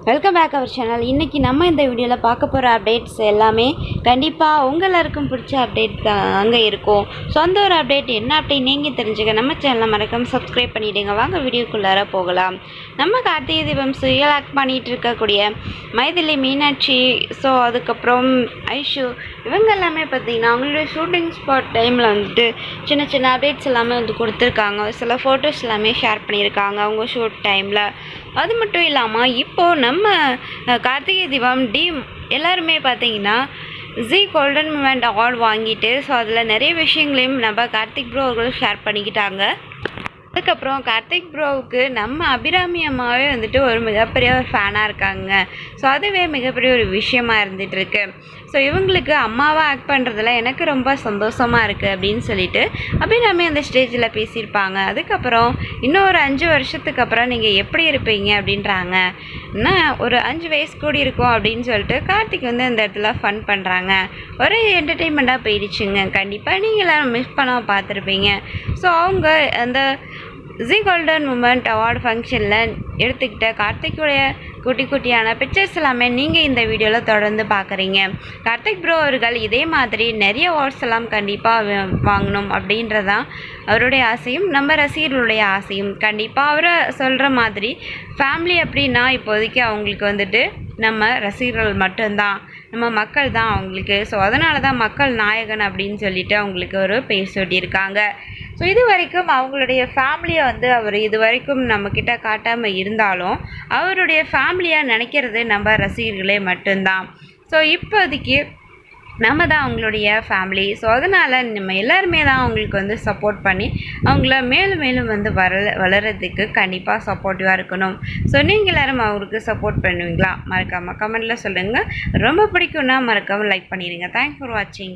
Welcome back our channel. இன்றைக்கி நம்ம இந்த வீடியோவில் பார்க்க போகிற அப்டேட்ஸ் எல்லாமே கண்டிப்பாக உங்கள் எல்லாருக்கும் பிடிச்ச அப்டேட் தான் அங்கே இருக்கும். சொந்த ஒரு அப்டேட் என்ன அப்டேட் நீங்கள் தெரிஞ்சுக்க நம்ம சேனலை மறக்காமல் சப்ஸ்கிரைப் பண்ணிவிடுங்க. வாங்க வீடியோக்குள்ளார போகலாம். நம்ம கார்த்திகை தீபம் சீரியல் ஆக்ட் பண்ணிகிட்டு இருக்கக்கூடிய மைதிலி, மீனாட்சி, ஸோ அதுக்கப்புறம் ஐஷு, இவங்க எல்லாமே பார்த்திங்கன்னா அவங்களுடைய ஷூட்டிங் ஸ்பாட் டைமில் வந்துட்டு சின்ன சின்ன அப்டேட்ஸ் எல்லாமே வந்து கொடுத்துருக்காங்க. சில ஃபோட்டோஸ் எல்லாமே ஷேர் பண்ணியிருக்காங்க அவங்க ஷூட் டைமில். அது மட்டும் இல்லாமல் இப்போது நம்ம கார்த்திகை தீபம் டீம் எல்லாருமே பார்த்திங்கன்னா ஜி கோல்டன் மூமெண்ட் அவார்டு வாங்கிட்டு, ஸோ அதில் நிறைய விஷயங்களையும் நம்ம கார்த்திக் ப்ரோ அவர்களும் ஷேர் பண்ணிக்கிட்டாங்க. அதுக்கப்புறம் கார்த்திக் ப்ரோவுக்கு நம்ம அபிராமி அம்மாவே வந்துட்டு ஒரு மிகப்பெரிய ஒரு ஃபேனாக இருக்காங்க. ஸோ அதுவே மிகப்பெரிய ஒரு விஷயமா இருந்துகிட்ருக்கு. ஸோ இவங்களுக்கு அம்மாவாக ஆக்ட் பண்ணுறதுல எனக்கு ரொம்ப சந்தோஷமாக இருக்குது அப்படின்னு சொல்லிட்டு அபிராமி அந்த ஸ்டேஜில் பேசியிருப்பாங்க. அதுக்கப்புறம் இன்னும் ஒரு 5 வருஷத்துக்கு அப்புறம் நீங்கள் எப்படி இருப்பீங்க அப்படின்றாங்க. இன்னும் ஒரு 5 வயசு கூடி இருக்கும் அப்படின்னு சொல்லிட்டு கார்த்திக் வந்து அந்த இடத்துல ஃபன் பண்ணுறாங்க. ஒரு என்டர்டெயின்மெண்ட்டாக போயிடுச்சுங்க. கண்டிப்பாக நீங்கள் எல்லோரும் மிஸ் பண்ணாமல் பார்த்துருப்பீங்க. ஸோ அவங்க அந்த ஜி கோல்டன் மூமெண்ட் அவார்டு ஃபங்க்ஷனில் எடுத்துக்கிட்ட கார்த்திக்குடைய குட்டி குட்டியான பிக்சர்ஸ் எல்லாமே நீங்கள் இந்த வீடியோவில் தொடர்ந்து பார்க்குறீங்க. கார்த்திக் ப்ரோ அவர்கள் இதே மாதிரி நிறைய அவார்ட்ஸ் எல்லாம் கண்டிப்பாக வாங்கணும் அப்படின்றதான் அவருடைய ஆசையும் நம்ம ரசிகர்களுடைய ஆசையும். கண்டிப்பாக அவரை சொல்கிற மாதிரி ஃபேமிலி அப்படின்னா இப்போதைக்கு அவங்களுக்கு வந்துட்டு நம்ம ரசிகர்கள் மட்டும்தான், நம்ம மக்கள் தான் அவங்களுக்கு. ஸோ அதனால தான் மக்கள் நாயகன் அப்படின்னு சொல்லிட்டு அவங்களுக்கு ஒரு பேர் சொல்லியிருக்காங்க. ஸோ இது வரைக்கும் அவங்களுடைய ஃபேமிலியை வந்து அவர் இது வரைக்கும் நம்மக்கிட்ட காட்டாமல் இருந்தாலும் அவருடைய ஃபேமிலியாக நினைக்கிறது நம்ம ரசிகர்களே மட்டும்தான். ஸோ இப்போதைக்கு நம்ம தான் அவங்களுடைய ஃபேமிலி. ஸோ அதனால் நம்ம எல்லாருமே தான் அவங்களுக்கு வந்து சப்போர்ட் பண்ணி அவங்கள மேலும் மேலும் வந்து வளர்கிறதுக்கு கண்டிப்பாக சப்போர்ட்டிவாக இருக்கணும். ஸோ நீங்கள் எல்லோரும் அவருக்கு சப்போர்ட் பண்ணுவீங்களா? மறக்காமல் கமெண்டில் சொல்லுங்கள். ரொம்ப பிடிக்கும்னா மறக்காமல் லைக் பண்ணிடுங்க. தேங்க்ஸ் ஃபார் வாட்சிங்.